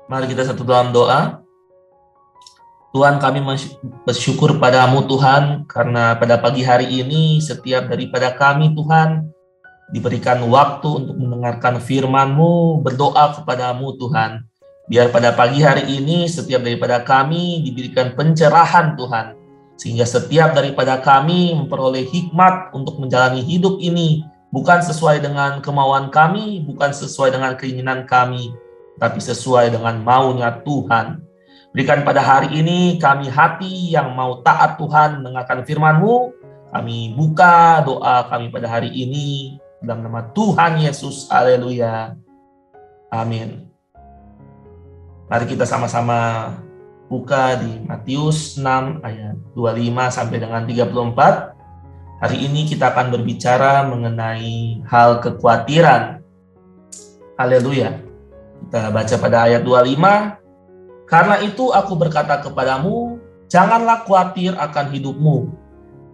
Mari kita satu dalam doa. Tuhan, kami bersyukur padamu Tuhan, karena pada pagi hari ini setiap daripada kami Tuhan diberikan waktu untuk mendengarkan firman-Mu, berdoa kepadamu Tuhan. Biar pada pagi hari ini setiap daripada kami diberikan pencerahan Tuhan, sehingga setiap daripada kami memperoleh hikmat untuk menjalani hidup ini, bukan sesuai dengan kemauan kami, bukan sesuai dengan keinginan kami, tapi sesuai dengan maunya Tuhan. Berikan pada hari ini kami hati yang mau taat Tuhan mendengarkan firman-Mu. Kami buka doa kami pada hari ini dalam nama Tuhan Yesus. Haleluya. Amin. Mari kita sama-sama buka di Matius 6 ayat 25 sampai dengan 34. Hari ini kita akan berbicara mengenai hal kekhawatiran. Haleluya. Kita baca pada ayat 25. Karena itu aku berkata kepadamu, janganlah khawatir akan hidupmu,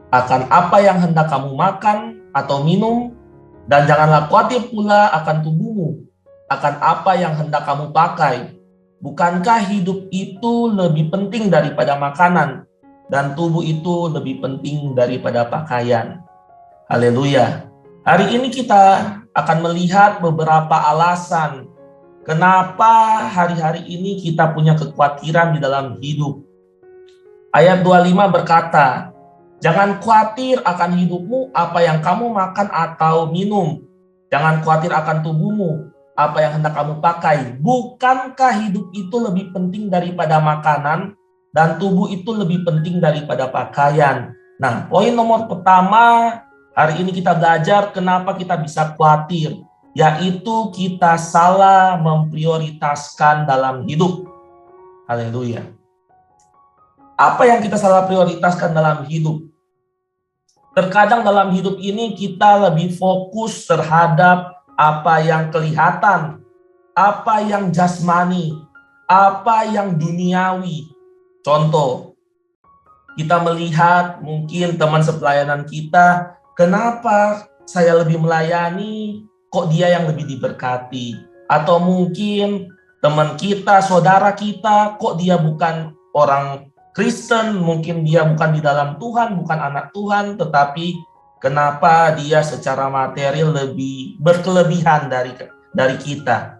akan apa yang hendak kamu makan atau minum, dan janganlah khawatir pula akan tubuhmu, akan apa yang hendak kamu pakai. Bukankah hidup itu lebih penting daripada makanan, dan tubuh itu lebih penting daripada pakaian? Haleluya. Hari ini kita akan melihat beberapa alasan kenapa hari-hari ini kita punya kekhawatiran di dalam hidup. Ayat 25 berkata, jangan khawatir akan hidupmu, apa yang kamu makan atau minum. Jangan khawatir akan tubuhmu, apa yang hendak kamu pakai. Bukankah hidup itu lebih penting daripada makanan, dan tubuh itu lebih penting daripada pakaian? Nah, poin nomor pertama, hari ini kita belajar kenapa kita bisa khawatir, yaitu kita salah memprioritaskan dalam hidup. Haleluya. Apa yang kita salah prioritaskan dalam hidup? Terkadang dalam hidup ini kita lebih fokus terhadap apa yang kelihatan, apa yang jasmani, apa yang duniawi. Contoh, kita melihat mungkin teman sepelayanan kita, kenapa saya lebih melayani, kok dia yang lebih diberkati? Atau mungkin teman kita, saudara kita, kok dia bukan orang Kristen, mungkin dia bukan di dalam Tuhan, bukan anak Tuhan, tetapi kenapa dia secara material lebih berkelebihan dari kita?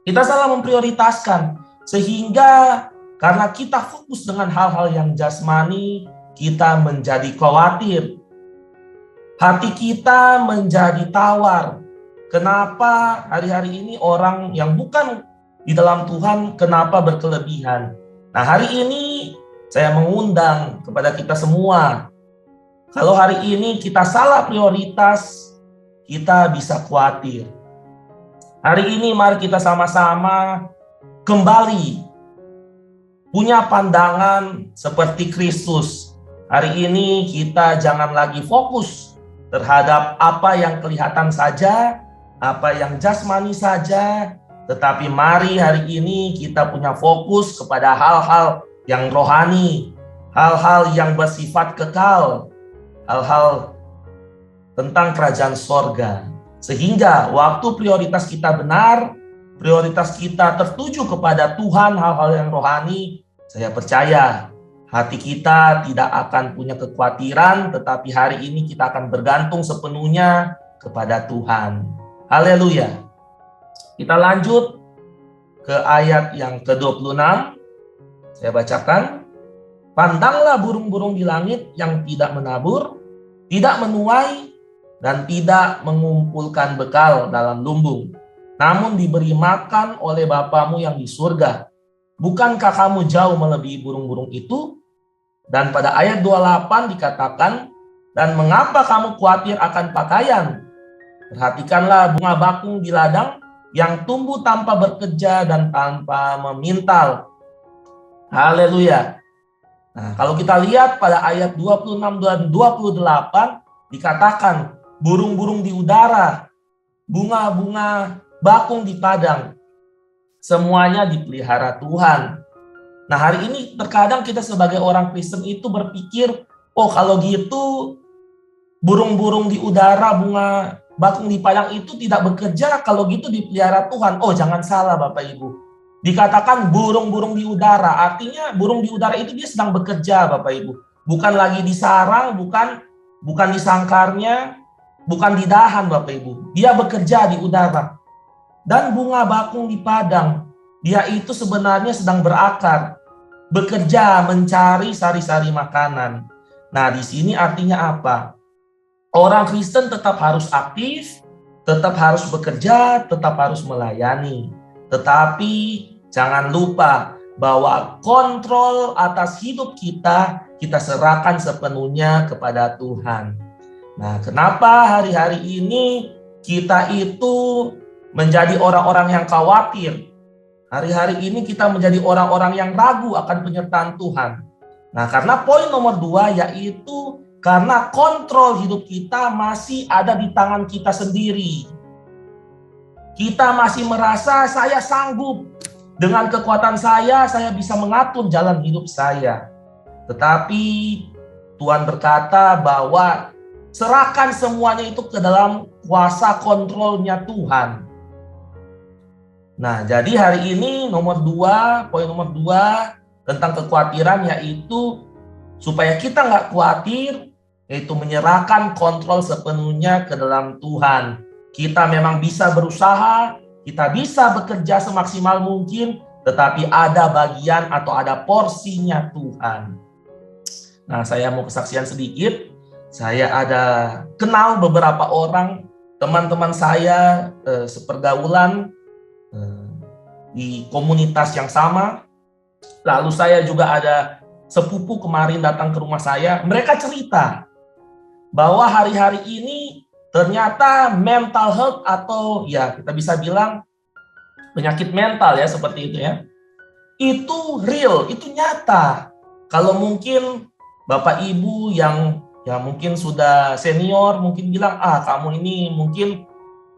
Kita salah memprioritaskan, sehingga karena kita fokus dengan hal-hal yang jasmani, kita menjadi khawatir. Hati kita menjadi tawar. Kenapa hari-hari ini orang yang bukan di dalam Tuhan, kenapa berkelebihan? Nah, hari ini saya mengundang kepada kita semua. Kalau hari ini kita salah prioritas, kita bisa khawatir. Hari ini mari kita sama-sama kembali punya pandangan seperti Kristus. Hari ini kita jangan lagi fokus terhadap apa yang kelihatan saja, apa yang jasmani saja, tetapi mari hari ini kita punya fokus kepada hal-hal yang rohani, hal-hal yang bersifat kekal, hal-hal tentang kerajaan sorga. Sehingga waktu prioritas kita benar, prioritas kita tertuju kepada Tuhan, hal-hal yang rohani, saya percaya hati kita tidak akan punya kekhawatiran, tetapi hari ini kita akan bergantung sepenuhnya kepada Tuhan. Haleluya. Kita lanjut ke ayat yang ke-26. Saya bacakan. Pandanglah burung-burung di langit yang tidak menabur, tidak menuai, dan tidak mengumpulkan bekal dalam lumbung, namun diberi makan oleh Bapamu yang di surga. Bukankah kamu jauh melebihi burung-burung itu? Dan pada ayat 28 dikatakan, dan mengapa kamu khawatir akan pakaian? Perhatikanlah bunga bakung di ladang yang tumbuh tanpa bekerja dan tanpa memintal. Haleluya. Nah, kalau kita lihat pada ayat 26 dan 28 dikatakan burung-burung di udara, bunga-bunga bakung di padang, semuanya dipelihara Tuhan. Nah, hari ini terkadang kita sebagai orang Kristen itu berpikir, oh kalau gitu burung-burung di udara, bunga bakung di padang itu tidak bekerja, kalau gitu dipelihara Tuhan. Oh, jangan salah Bapak Ibu. Dikatakan burung-burung di udara, artinya burung di udara itu dia sedang bekerja, Bapak Ibu. Bukan lagi di sarang, bukan di sangkarnya, bukan di dahan, Bapak Ibu. Dia bekerja di udara. Dan bunga bakung di padang, dia itu sebenarnya sedang berakar, bekerja mencari sari-sari makanan. Nah, di sini artinya apa? Orang Kristen tetap harus aktif, tetap harus bekerja, tetap harus melayani. Tetapi jangan lupa bahwa kontrol atas hidup kita serahkan sepenuhnya kepada Tuhan. Nah, kenapa hari-hari ini kita itu menjadi orang-orang yang khawatir? Hari-hari ini kita menjadi orang-orang yang ragu akan penyertaan Tuhan. Nah, karena poin nomor 2 yaitu karena kontrol hidup kita masih ada di tangan kita sendiri. Kita masih merasa saya sanggup. Dengan kekuatan saya bisa mengatur jalan hidup saya. Tetapi Tuhan berkata bahwa serahkan semuanya itu ke dalam kuasa kontrolnya Tuhan. Nah, jadi hari ini poin nomor 2 tentang kekhawatiran yaitu supaya kita nggak khawatir, yaitu menyerahkan kontrol sepenuhnya ke dalam Tuhan. Kita memang bisa berusaha, kita bisa bekerja semaksimal mungkin, tetapi ada bagian atau ada porsinya Tuhan. Nah, saya mau kesaksian sedikit. Saya ada kenal beberapa orang, teman-teman saya sepergaulan di komunitas yang sama. Lalu saya juga ada sepupu kemarin datang ke rumah saya. Mereka cerita bahwa hari-hari ini ternyata mental health atau ya kita bisa bilang penyakit mental ya seperti itu ya. Itu real, itu nyata. Kalau mungkin Bapak Ibu yang ya mungkin sudah senior mungkin bilang, kamu ini mungkin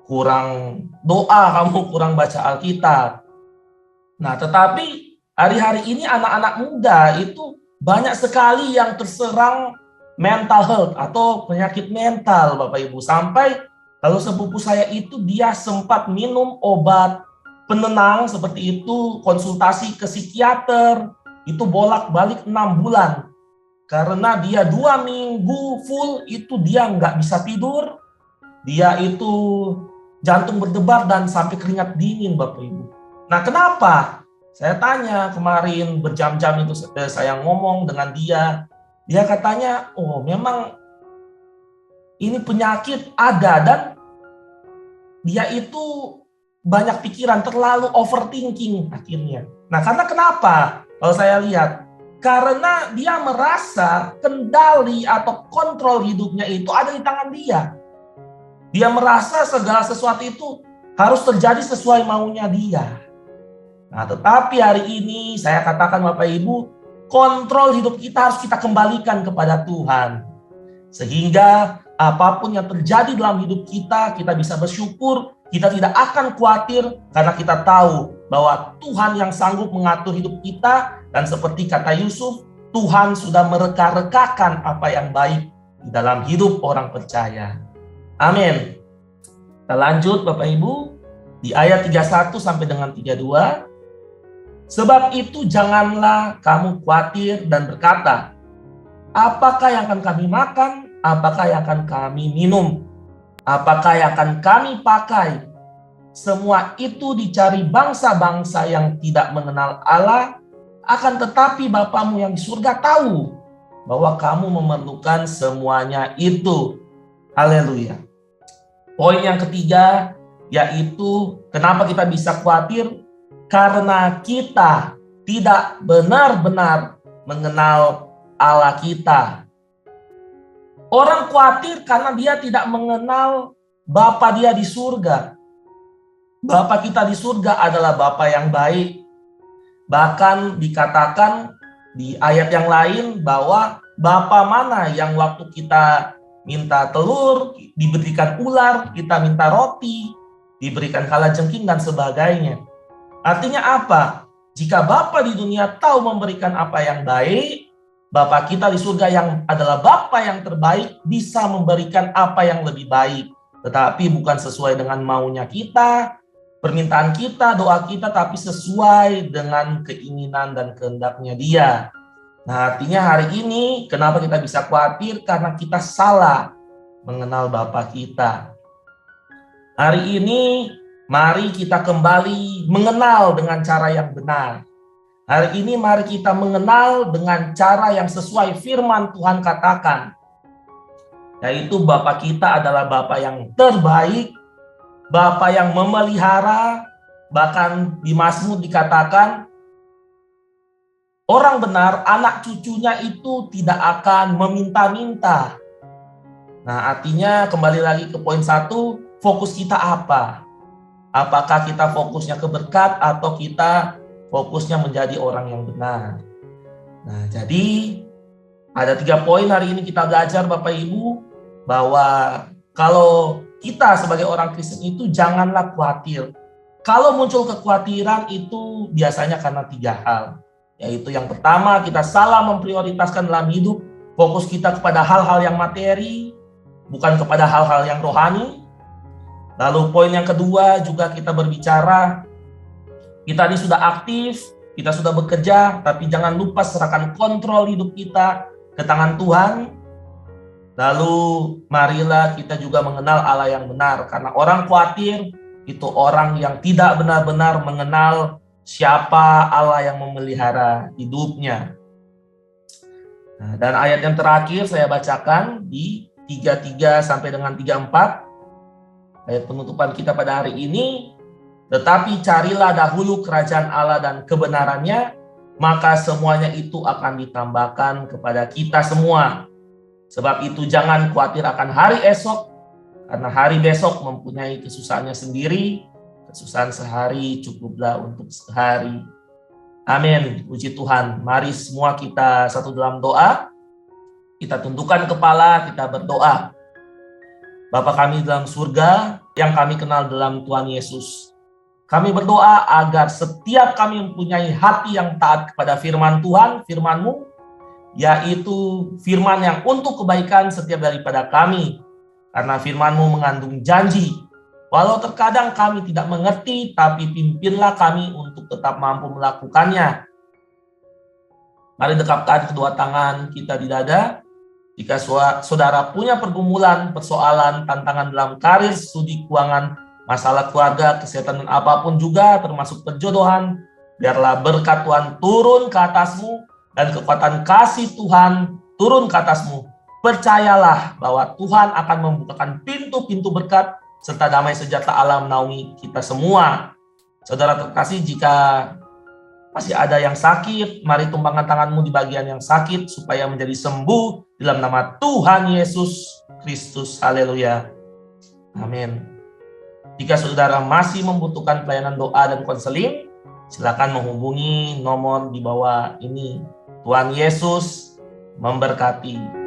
kurang doa, kamu kurang baca Alkitab. Nah, tetapi hari-hari ini anak-anak muda itu banyak sekali yang terserang mental health atau penyakit mental, Bapak Ibu. Sampai kalau sepupu saya itu dia sempat minum obat penenang seperti itu, konsultasi ke psikiater, itu bolak-balik 6 bulan. Karena dia 2 minggu full itu dia nggak bisa tidur, dia itu jantung berdebar dan sampai keringat dingin, Bapak Ibu. Nah, kenapa? Saya tanya kemarin berjam-jam itu saya ngomong dengan dia. Dia katanya, memang ini penyakit ada dan dia itu banyak pikiran, terlalu overthinking akhirnya. Nah, karena kenapa? Kalau saya lihat, karena dia merasa kendali atau kontrol hidupnya itu ada di tangan dia. Dia merasa segala sesuatu itu harus terjadi sesuai maunya dia. Nah, tetapi hari ini saya katakan Bapak Ibu, kontrol hidup kita harus kita kembalikan kepada Tuhan. Sehingga apapun yang terjadi dalam hidup kita bisa bersyukur, kita tidak akan khawatir karena kita tahu bahwa Tuhan yang sanggup mengatur hidup kita dan seperti kata Yusuf, Tuhan sudah mereka-rekakan apa yang baik di dalam hidup orang percaya. Amin. Kita lanjut Bapak Ibu di ayat 31 sampai dengan 32. Sebab itu janganlah kamu khawatir dan berkata, apakah yang akan kami makan? Apakah yang akan kami minum? Apakah yang akan kami pakai? Semua itu dicari bangsa-bangsa yang tidak mengenal Allah, akan tetapi Bapamu yang di surga tahu bahwa kamu memerlukan semuanya itu. Haleluya. Poin yang ketiga yaitu kenapa kita bisa khawatir? Karena kita tidak benar-benar mengenal Allah kita. Orang khawatir karena dia tidak mengenal Bapa dia di surga. Bapa kita di surga adalah Bapa yang baik. Bahkan dikatakan di ayat yang lain bahwa Bapa mana yang waktu kita minta telur, diberikan ular, kita minta roti, diberikan kalajengking dan sebagainya. Artinya apa? Jika Bapa di dunia tahu memberikan apa yang baik, Bapa kita di surga yang adalah Bapa yang terbaik bisa memberikan apa yang lebih baik. Tetapi bukan sesuai dengan maunya kita, permintaan kita, doa kita, tapi sesuai dengan keinginan dan kehendaknya Dia. Nah, artinya hari ini kenapa kita bisa khawatir? Karena kita salah mengenal Bapa kita. Hari ini mari kita kembali mengenal dengan cara yang benar. Hari ini mari kita mengenal dengan cara yang sesuai firman Tuhan katakan. Yaitu Bapa kita adalah Bapa yang terbaik, Bapa yang memelihara, bahkan di Mazmur dikatakan, orang benar, anak cucunya itu tidak akan meminta-minta. Nah, artinya kembali lagi ke poin 1, fokus kita apa? Apakah kita fokusnya ke berkat atau kita fokusnya menjadi orang yang benar? Nah, jadi ada 3 poin hari ini kita belajar Bapak Ibu, bahwa kalau kita sebagai orang Kristen itu janganlah khawatir. Kalau muncul kekhawatiran itu biasanya karena 3 hal. Yaitu yang pertama, kita salah memprioritaskan dalam hidup, fokus kita kepada hal-hal yang materi, bukan kepada hal-hal yang rohani. Lalu poin yang kedua juga kita berbicara, kita ini sudah aktif, kita sudah bekerja, tapi jangan lupa serahkan kontrol hidup kita ke tangan Tuhan. Lalu marilah kita juga mengenal Allah yang benar, karena orang khawatir itu orang yang tidak benar-benar mengenal siapa Allah yang memelihara hidupnya. Nah, dan ayat yang terakhir saya bacakan di 33 sampai dengan 34. Ayat penutupan kita pada hari ini. Tetapi carilah dahulu kerajaan Allah dan kebenarannya, maka semuanya itu akan ditambahkan kepada kita semua. Sebab itu jangan khawatir akan hari esok, karena hari besok mempunyai kesusahannya sendiri. Kesusahan sehari cukuplah untuk sehari. Amin. Puji Tuhan. Mari semua kita satu dalam doa. Kita tundukkan kepala, kita berdoa. Bapa kami dalam surga, yang kami kenal dalam Tuhan Yesus. Kami berdoa agar setiap kami mempunyai hati yang taat kepada firman Tuhan, firman-Mu, yaitu firman yang untuk kebaikan setiap daripada kami. Karena firman-Mu mengandung janji. Walau terkadang kami tidak mengerti, tapi pimpinlah kami untuk tetap mampu melakukannya. Mari dekapkan kedua tangan kita di dada. Jika saudara punya pergumulan, persoalan, tantangan dalam karir, studi keuangan, masalah keluarga, kesehatan, dan apapun juga, termasuk perjodohan, biarlah berkat Tuhan turun ke atasmu, dan kekuatan kasih Tuhan turun ke atasmu. Percayalah bahwa Tuhan akan membukakan pintu-pintu berkat, serta damai sejahtera Allah menaungi kita semua. Saudara terkasih, jika masih ada yang sakit, mari tumpangkan tanganmu di bagian yang sakit, supaya menjadi sembuh dalam nama Tuhan Yesus Kristus. Haleluya. Amin. Jika saudara masih membutuhkan pelayanan doa dan konseling, silakan menghubungi nomor di bawah ini. Tuhan Yesus memberkati.